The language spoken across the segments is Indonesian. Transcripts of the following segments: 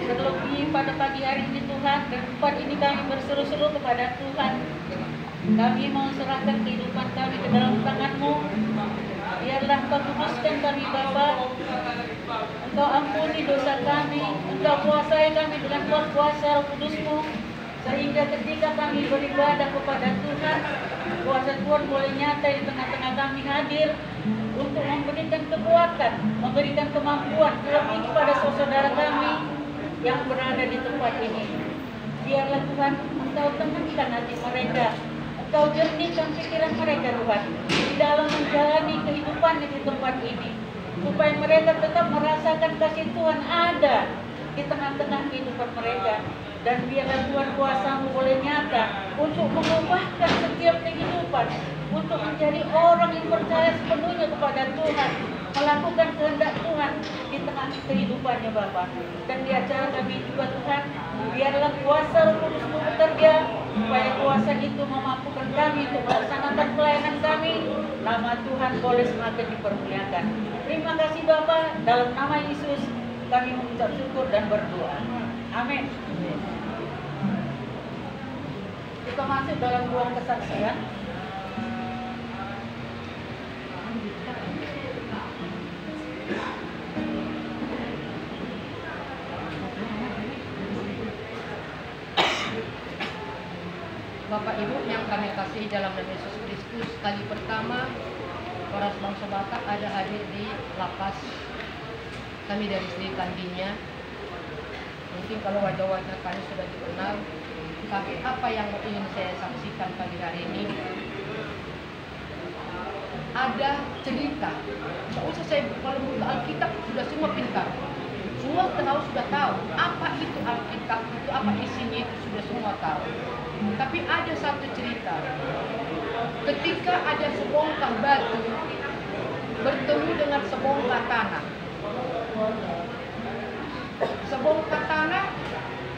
Terlebih pada pagi hari ini Tuhan, dan tempat ini kami berseru-seru kepada Tuhan. Kami mau serahkan kehidupan kami ke dalam tangan-Mu. Biarlah Engkau kuduskan kami Bapa. Engkau ampuni dosa kami. Engkau kuasai kami dengan kuasa Roh Kudus-Mu, sehingga ketika kami beribadah kepada Tuhan, kuasa Tuhan boleh nyata di tengah-tengah kami hadir untuk memberikan kekuatan, memberikan kemampuan terlebih kepada saudara kami yang berada di tempat ini. Biarlah Tuhan Engkau tenangkan hati mereka, Engkau jernihkan pikiran mereka Tuhan di dalam menjalani kehidupan di tempat ini, supaya mereka tetap merasakan kasih Tuhan ada di tengah-tengah kehidupan mereka. Dan biarlah Tuhan kuasa-Mu boleh nyata untuk mengubahkan setiap kehidupan, untuk menjadi orang yang percaya sepenuhnya kepada Tuhan, melakukan kehendak Tuhan di tengah kehidupannya Bapa. Dan di acara kami juga Tuhan, biarlah kuasa Roh Kudus-Mu bekerja, supaya kuasa itu memampukan kami untuk melaksanakan pelayanan kami. Nama Tuhan boleh semakin dipermuliakan. Terima kasih Bapa, dalam nama Yesus kami mengucap syukur dan berdoa. Amin. Kita masuk dalam ruang kesaksian. Bapak Ibu yang kami kasihi dalam nama Yesus Kristus, kali pertama Polres Bangsa Batak ada hadir di lapas kami dari Sri Kandinya. Mungkin kalau wajah-wajah kami sudah dikenal, tapi apa yang ingin saya saksikan pagi hari ini, ada cerita. Tidak usah saya, kalau buka Alkitab sudah semua pintar, semua sudah tahu apa itu Alkitab, itu apa isinya, itu sudah semua tahu. Tapi ada satu cerita, ketika ada sebongkah batu bertemu dengan sebongkah tanah, sebongkah tanah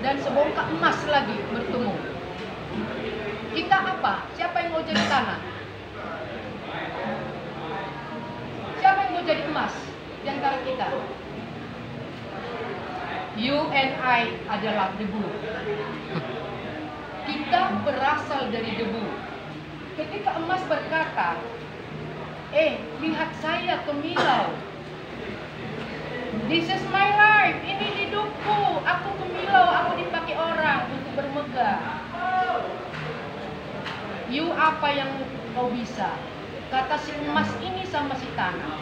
dan sebongkah emas lagi bertemu. Kita apa? Siapa yang mau jadi tanah? Siapa yang mau jadi emas di antara kita? You and I adalah debu. Kita berasal dari debu. Ketika emas berkata, lihat saya kemilau. This is my life, ini hidupku. Aku kemilau, aku dipakai orang untuk bermegah. You apa yang kau bisa? Kata si emas ini sama si tanah,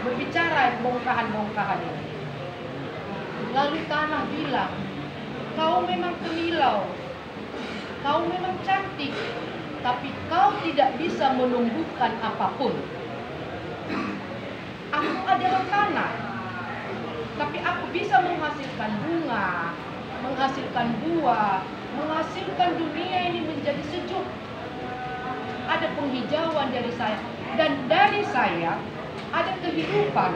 berbicara bongkahan-bongkahan ini. Lalu tanah bilang, kau memang kemilau. kau memang cantik, tapi kau tidak bisa menumbuhkan apapun. Aku adalah tanah, tapi aku bisa menghasilkan bunga, menghasilkan buah, menghasilkan dunia ini menjadi sejuk. Ada penghijauan dari saya, dan dari saya ada kehidupan.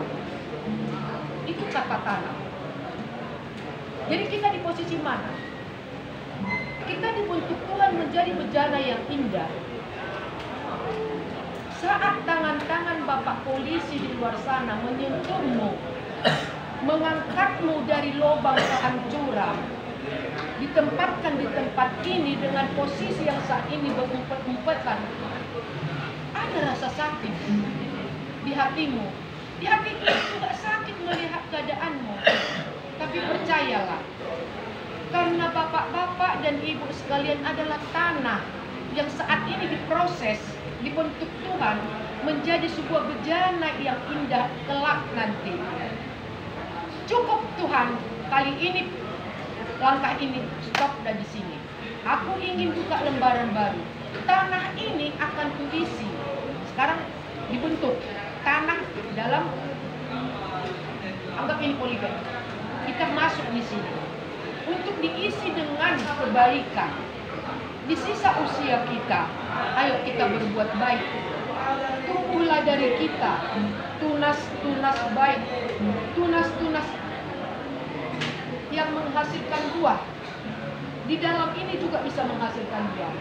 Itu kata tanah. Jadi kita di posisi mana? Kita dibentuk Tuhan menjadi bejana yang indah. Saat tangan-tangan Bapak polisi di luar sana menyentuhmu, mengangkatmu dari lubang kehancuran, ditempatkan di tempat ini dengan posisi yang saat ini berumpet-umpetan, ada rasa sakit di hatimu. Di hati kita juga sakit melihat keadaanmu. Tapi percayalah, karena bapak-bapak dan ibu sekalian adalah tanah yang saat ini diproses, dibentuk Tuhan menjadi sebuah bejana yang indah kelak nanti. Cukup Tuhan, kali ini langkah ini stop dari sini. Aku ingin buka lembaran baru. Tanah ini akan kuisi. Sekarang dibentuk tanah dalam, anggap ini poligon. Kita masuk di sini untuk diisi dengan kebaikan. Di sisa usia kita, ayo kita berbuat baik. Tumbuhlah dari kita tunas-tunas baik, tunas-tunas yang menghasilkan buah. Di dalam ini juga bisa menghasilkan buah.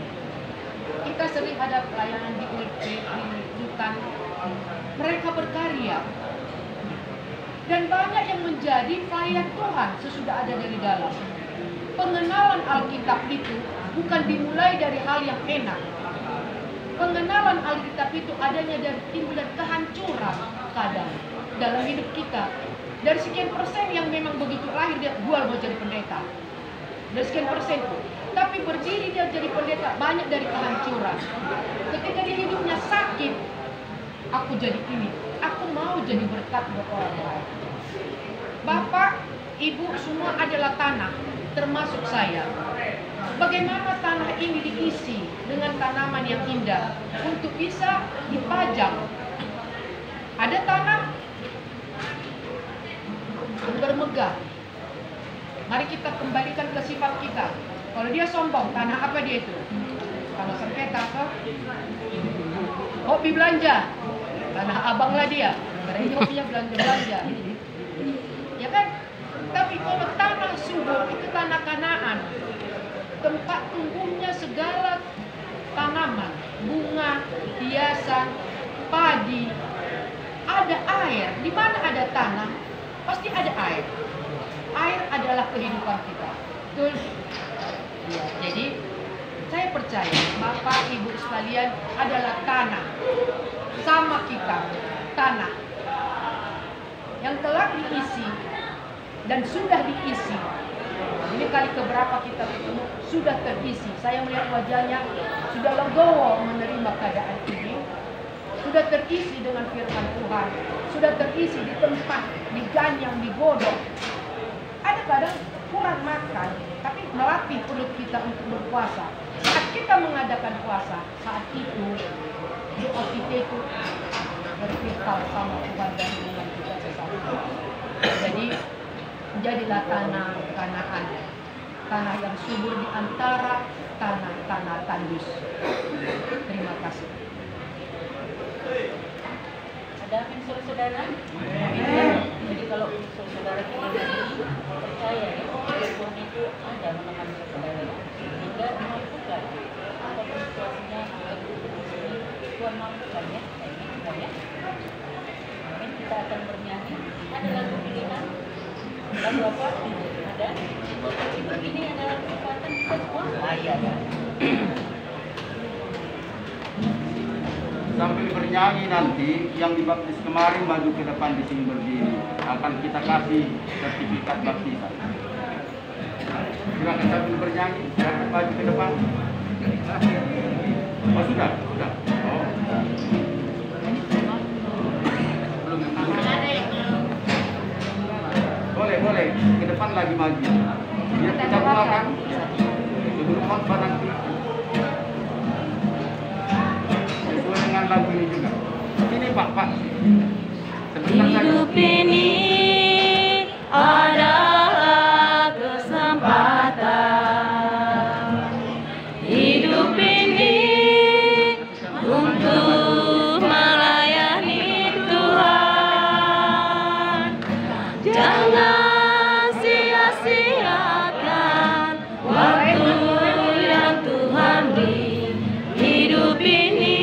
Kita sering ada pelayanan di hutan, mereka berkarya. Dan banyak yang menjadi pelayan Tuhan sesudah ada dari dalam. Pengenalan Alkitab itu bukan dimulai dari hal yang enak. Pengenalan Alkitab itu adanya dari timbulan kehancuran kadang dalam hidup kita. Dari sekian persen yang memang begitu lahir dia jual mau jadi pendeta. Dari sekian persen itu. Tapi berdiri dia jadi pendeta banyak dari kehancuran. Ketika dia hidupnya sakit, aku jadi ini. Aku mau jadi berkat buat orang lain. Bapak, ibu semua adalah tanah, termasuk saya. Bagaimana tanah ini diisi dengan tanaman yang indah untuk bisa dipajang. Ada tanah yang bermegah. Mari kita kembalikan ke sifat kita. Kalau dia sombong, tanah apa dia itu? Tanah sengketa apa? Hobi belanja. Tanah abang lah dia. Karena itu hobinya belanja-belanja. Ya kan? Tapi kalau tanah subur itu tanah Kanaan. Tempat tumbuhnya segala tanaman, bunga, hiasan, padi. Ada air. Di mana ada tanah, pasti ada air. Air adalah kehidupan kita. Betul? Ya, jadi saya percaya Bapak Ibu sekalian adalah tanah. Sama kita, tanah yang telah diisi dan sudah diisi. Ini kali keberapa kita ketemu sudah terisi. Saya melihat wajahnya sudah legowo menerima keadaan ini. Sudah terisi dengan firman Tuhan. Sudah terisi di tempat, diganyang, digodok. Ada kadang kurang makan, tapi melatih perut kita untuk berpuasa. Saat kita mengadakan puasa, saat itu doa kita itu bervital sama Tuhan dan hubungan kita sesama. Jadi jadilah tanah Kanaan, tanah yang subur di antara tanah-tanah tandus. Terima kasih. Ada amin saudara? Jadi kalau saudara kita ini percaya ya, Tuhan itu ada menemani saudara, sehingga mampukan apapun situasinya, Tuhan mampukan ya, kita ya. Mungkin kita akan bernyanyi. Ada lagu pilihan, lagu apa? Ada. Ini adalah kesempatan kita semua. Iya ya. Sambil bernyanyi nanti, yang dibaptis kemarin maju ke depan di sini berdiri. Akan kita kasih sertifikat baptisan. Silakan sambil bernyanyi, silakan maju ke depan. Oh sudah, sudah. Oh. Boleh, ke depan lagi maju. Biar kita doakan sebelum khotbah nanti. sini juga. Sini Pak, Pak. Sebentar saja. Hidup ini adalah kesempatan. Hidup ini untuk melayani Tuhan. Jangan sia-siakan waktu yang Tuhan beri. Hidup ini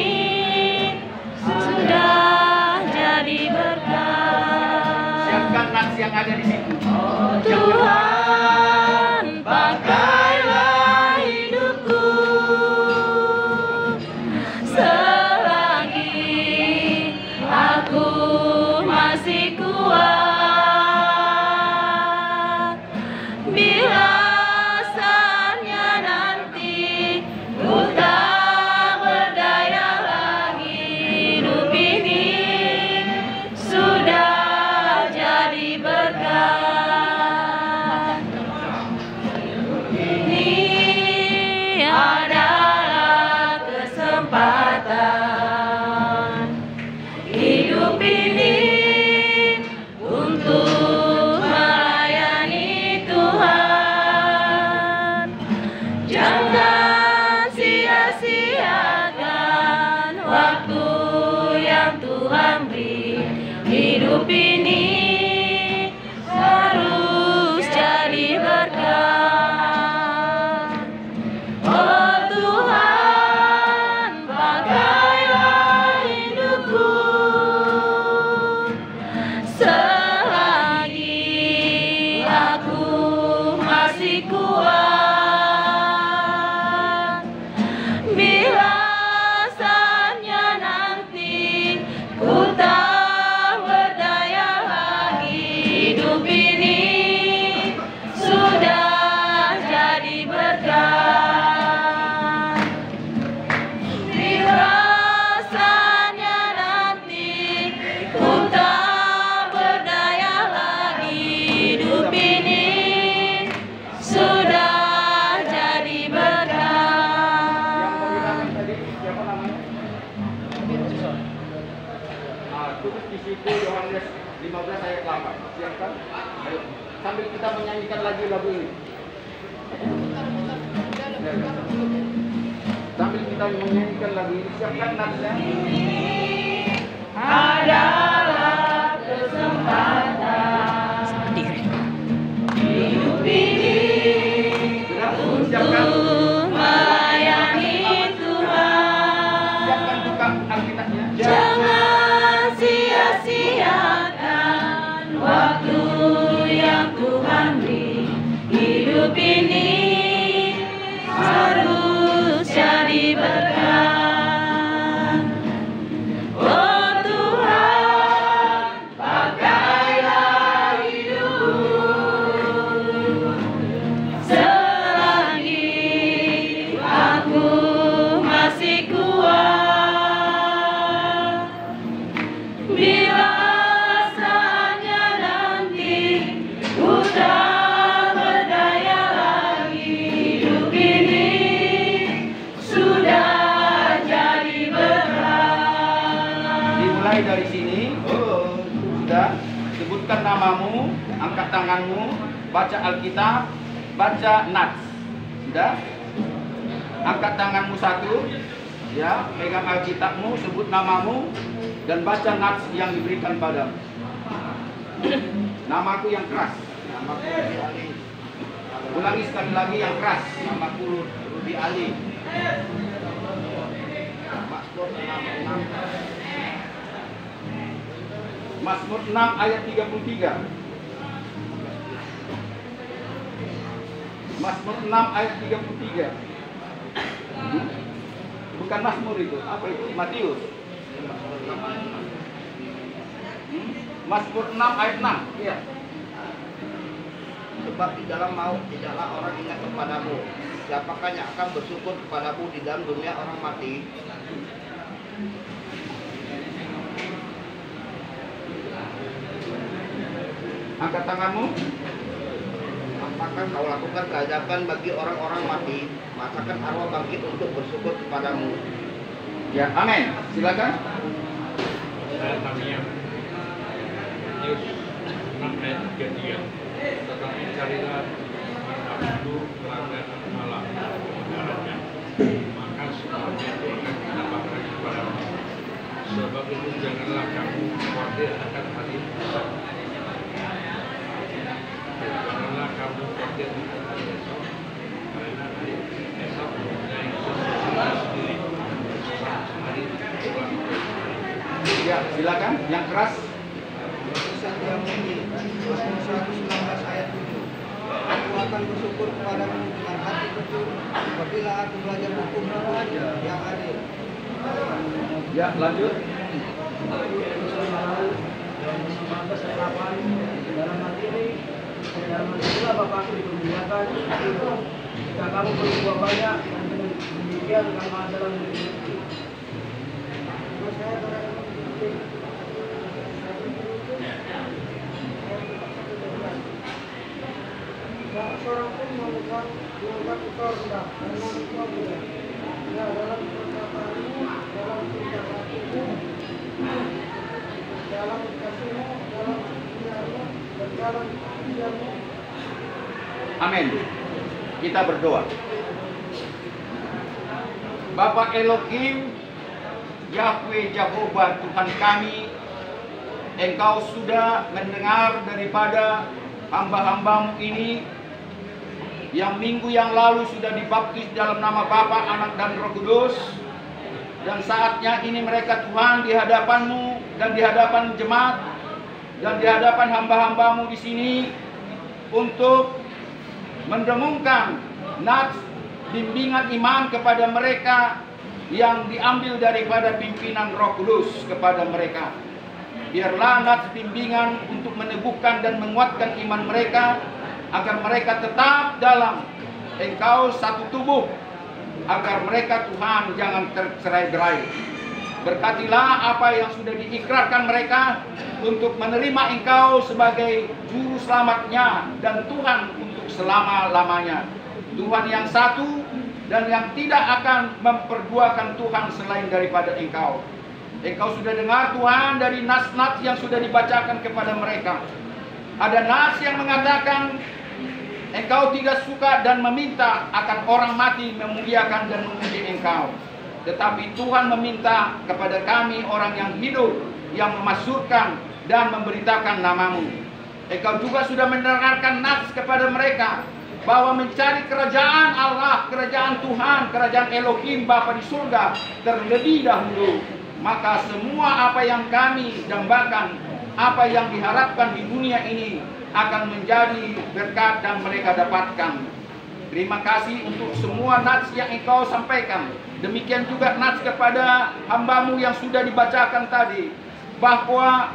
sudah jadi berkat. Siapkan nats yang ada di situ. Tuhan, pakailah hidupku selagi aku masih kuat. Bila saatnya nanti ku tak berdaya lagi, hidup ini sudah jadi berkat. Ini adalah kesempatan. Hidup ini untuk melayani Tuhan. Jangan sia-siakan waktu yang Tuhan beri. Hidup ini harus jadi berkat. Oh Tuhan, pakailah hidupku selagi aku masih kuat. Bila saatnya nanti ku tak berdaya lagi, hidup ini sudah jadi berkat. Bila saatnya nanti ku tak berdaya lagi, hidup ini sudah jadi berkat. Tadi siapa namanya? Tulis di situ Yohanes 15 ayat 8. Siapkan. Ayo. Sambil kita menyanyikan lagi lagu ini. Sambil kita menyanyikan lagu ini, siapkan natsnya. Adalah kesempatan. Hidup ini Sudah, siapkan. untuk melayani Tuhan. Siapkan buka Alkitabnya. Jangan sia-siakan waktu yang Tuhan beri. Hidup ini harus jadi berkat. Oh Tuhan, pakailah hidupku selagi aku masih kuat. Bila saatnya nanti ku tak berdaya lagi, hidup ini sudah jadi berkat. Dimulai dari sini. Sudah. Sebutkan namamu, angkat tanganmu, baca Alkitab, baca nats. Sudah. Angkat tanganmu satu. Ya, pegang Alkitabmu, sebut namamu dan baca nats yang diberikan padamu. Namaku yang keras. Namaku Rudi Ali. Ulangi sekali lagi yang keras. Namaku Rudi Ali. Mazmur 6 ayat 33. Mazmur 6 ayat 33. Bukan Mazmur itu, apa itu? Matius. Mazmur 6 ayat 6. Iya. Sebab di dalam maut tidaklah orang ingat kepadamu. Siapakah yang akan bersyukur kepadamu di dalam dunia orang mati? Angkat tanganmu. Apakah kau lakukan keajaiban bagi orang-orang mati? Masakan arwah bangkit untuk bersyukur kepadamu. Ya, amin. Silakan. Saya Tamiya Yus 6 ayat 33. Tetapi carilah dulu kerajaan Allah kebenarannya, maka semuanya itu akan ditambahkan kepadamu. Sebab itu janganlah kamu khawatir akan hari esok. Janganlah kamu khawatir akan hari esok, karena hari esok mempunyai sesuatu sendiri. Hari pulang ke hari. Ya, silakan. Yang keras. Tulisan yang ini, Mazmur 119 ayat 7. Aku akan bersyukur kepadamu dengan hati betul, apabila aku belajar hukum-hukum yang adil. Ya, lanjut. Dalam hal ini, dalam hal itulah Bapakku dipermuliakan, jika kamu berbuah banyak, dan demikian kamu adalah memiliki. Seorang pun mengucap engkau rendah, dan engkau mulia. Ya, dalam perkataanmu, dalam tindakanmu, dalam kasihmu, dalam kemuliaanmu, dan dalam kemuliaanmu. Amin. Kita berdoa. Bapa Elohim, Yahweh Jehovah Tuhan kami, Engkau sudah mendengar daripada hamba-hambamu ini yang minggu yang lalu sudah dibaptis dalam nama Bapa, Anak, dan Roh Kudus. Dan saatnya ini mereka Tuhan di hadapan-Mu dan di hadapan jemaat dan di hadapan hamba-hambamu di sini untuk mendengungkan nats bimbingan iman kepada mereka yang diambil daripada pimpinan Roh Kudus kepada mereka. Biarlah nats bimbingan untuk meneguhkan dan menguatkan iman mereka agar mereka tetap dalam Engkau satu tubuh, agar mereka Tuhan jangan tercerai-berai. Berkatilah apa yang sudah diikrarkan mereka untuk menerima Engkau sebagai juru selamatnya dan Tuhan untuk selama-lamanya. Tuhan yang satu dan yang tidak akan memperduakan Tuhan selain daripada Engkau. Engkau sudah dengar Tuhan dari nas-nas yang sudah dibacakan kepada mereka. Ada nas yang mengatakan Engkau tidak suka dan meminta akan orang mati memuliakan dan memuji Engkau. Tetapi Tuhan meminta kepada kami orang yang hidup, yang memasyurkan dan memberitakan nama-Mu. Engkau juga sudah mendengarkan nas kepada mereka bahwa mencari kerajaan Allah, kerajaan Tuhan, kerajaan Elohim Bapa di surga terlebih dahulu. Maka semua apa yang kami dambakan, apa yang diharapkan di dunia ini akan menjadi berkat dan mereka dapatkan. Terima kasih untuk semua nats yang Engkau sampaikan. Demikian juga nats kepada hamba-Mu yang sudah dibacakan tadi, bahwa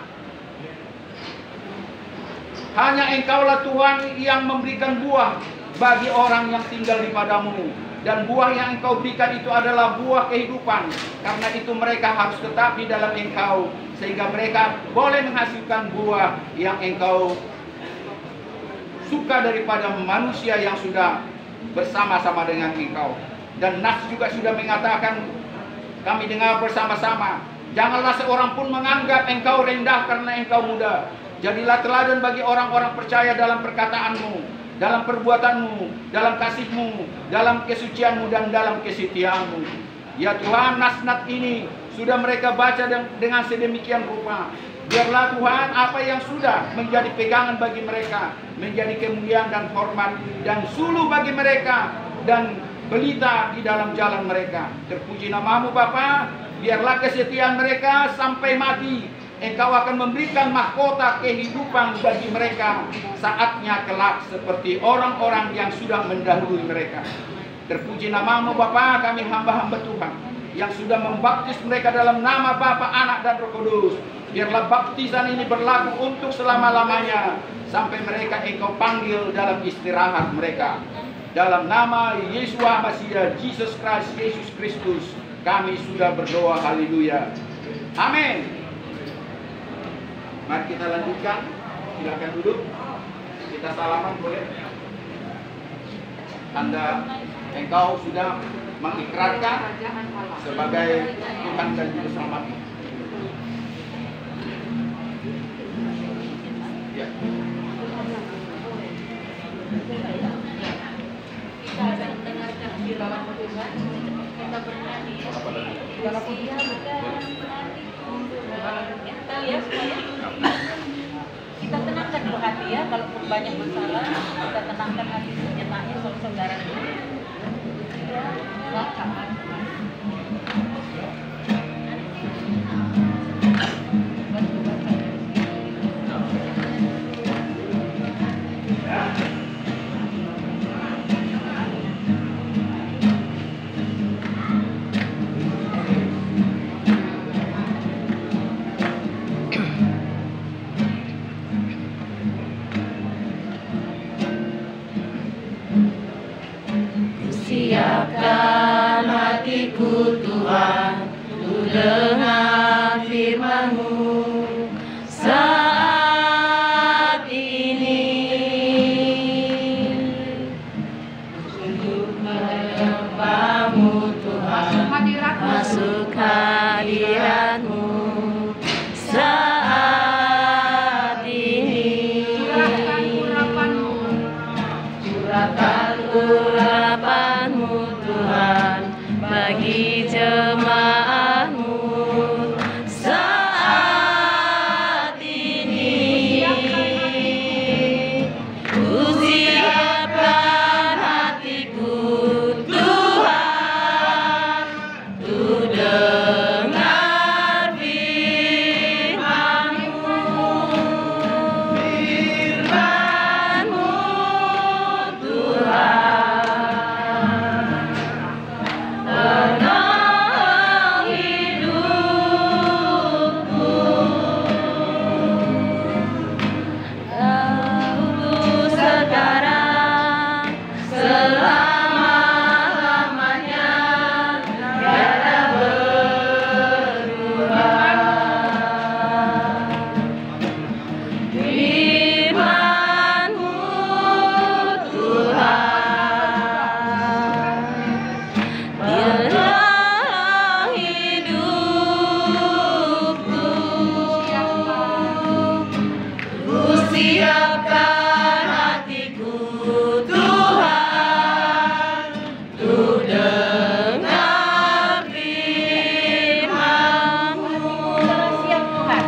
hanya Engkaulah Tuhan yang memberikan buah bagi orang yang tinggal di padamu. Dan buah yang Engkau berikan itu adalah buah kehidupan. Karena itu mereka harus tetap di dalam Engkau, sehingga mereka boleh menghasilkan buah yang Engkau suka daripada manusia yang sudah bersama-sama dengan Engkau. Dan nas juga sudah mengatakan, kami dengar bersama-sama, janganlah seorang pun menganggap Engkau rendah karena Engkau muda. Jadilah teladan bagi orang-orang percaya dalam perkataanmu, dalam perbuatanmu, dalam kasihmu, dalam kesucianmu, dan dalam kesetiaanmu. Ya Tuhan, nas-nas ini sudah mereka baca dengan sedemikian rupa. Biarlah Tuhan apa yang sudah menjadi pegangan bagi mereka, menjadi kemuliaan dan hormat dan suluh bagi mereka dan belita di dalam jalan mereka. Terpuji nama-Mu Bapa. Biarlah kesetiaan mereka sampai mati. Engkau akan memberikan mahkota kehidupan bagi mereka saatnya kelak seperti orang-orang yang sudah mendahului mereka. Terpuji nama-Mu Bapa, kami hamba-hamba Tuhan yang sudah membaptis mereka dalam nama Bapa, Anak, dan Roh Kudus. Biarlah baptisan ini berlaku untuk selama-lamanya sampai mereka Engkau panggil dalam istirahat mereka. Dalam nama Yesus Masihi, Jesus Christ, Yesus Kristus, kami sudah berdoa. Haleluya. Amin. Mari kita lanjutkan. Silakan duduk. Kita salaman boleh. Tanda Engkau sudah mengikrarkan Kerajaan Allah. sebagai Tuhan dan Juru Selamat. Ya. Kita akan mendengarkan firman Tuhan. Kita bernyanyi. Siapkan hatiku. Kita ya semuanya. Kita tenangkan dulu hati ya. Kalaupun banyak masalah, kita tenangkan hati sejenak ya saudara. Siapkan hatiku Tuhan, ku dengar firman-Mu saat ini. Sungguh menyembah-Mu Tuhan, masuk hadirat-Mu saat ini. Curahkan urapan-Mu Tuhan bagi jemaat-Mu saat ini. Ku siapkan hatiku Tuhan, ku dengar firman-Mu, firman-Mu Tuhan. Tenang hidupku, lalu sekarang selama-lamanya tiada berubah. Firman-Mu Tuhan, biarlah hidupku, ku siapkan hatiku Tuhan, ku dengar firman-Mu. Siap Tuhan.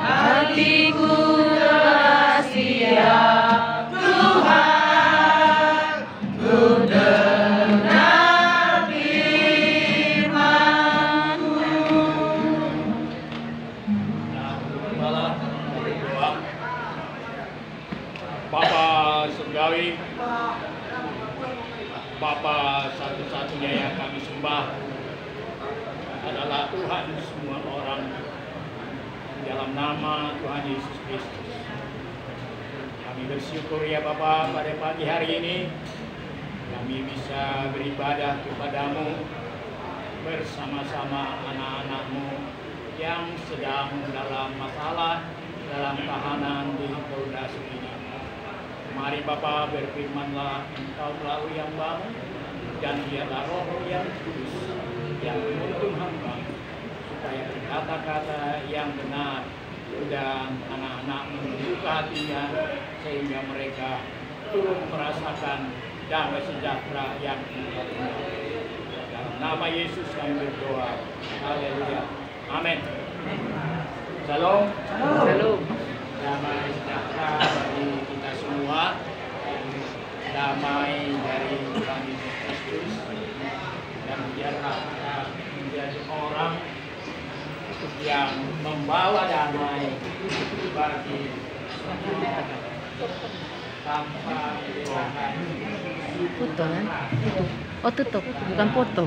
Hatiku telah siap Tuhan, ku dengar firman-Mu. Bapa surgawi, Bapa satu-satunya yang kami sembah adalah Tuhan semua orang, dalam nama Tuhan Yesus Kristus. Kami bersyukur ya Bapa, pada pagi hari ini kami bisa beribadah kepada-Mu bersama-sama anak-anak-Mu yang sedang dalam masalah, dalam tahanan di Polda ini. Mari Bapa, berfirmanlah Engkau melalui hamba-Mu, dan biarlah Roh yang kudus yang menuntun hamba supaya kata-kata yang benar dan anak-anak-Mu membuka hatinya sehingga mereka turut merasakan damai sejahtera yang Engkau punya. Dalam nama Yesus kami berdoa. Haleluya. Amin. Shalom. Shalom. Damai sejahtera bagi kita semua, damai dari Tuhan Yesus Kristus, dan biarlah kita menjadi orang yang membawa damai bagi tanpa kecelakaan. Foto kan? Oh tutup, bukan foto.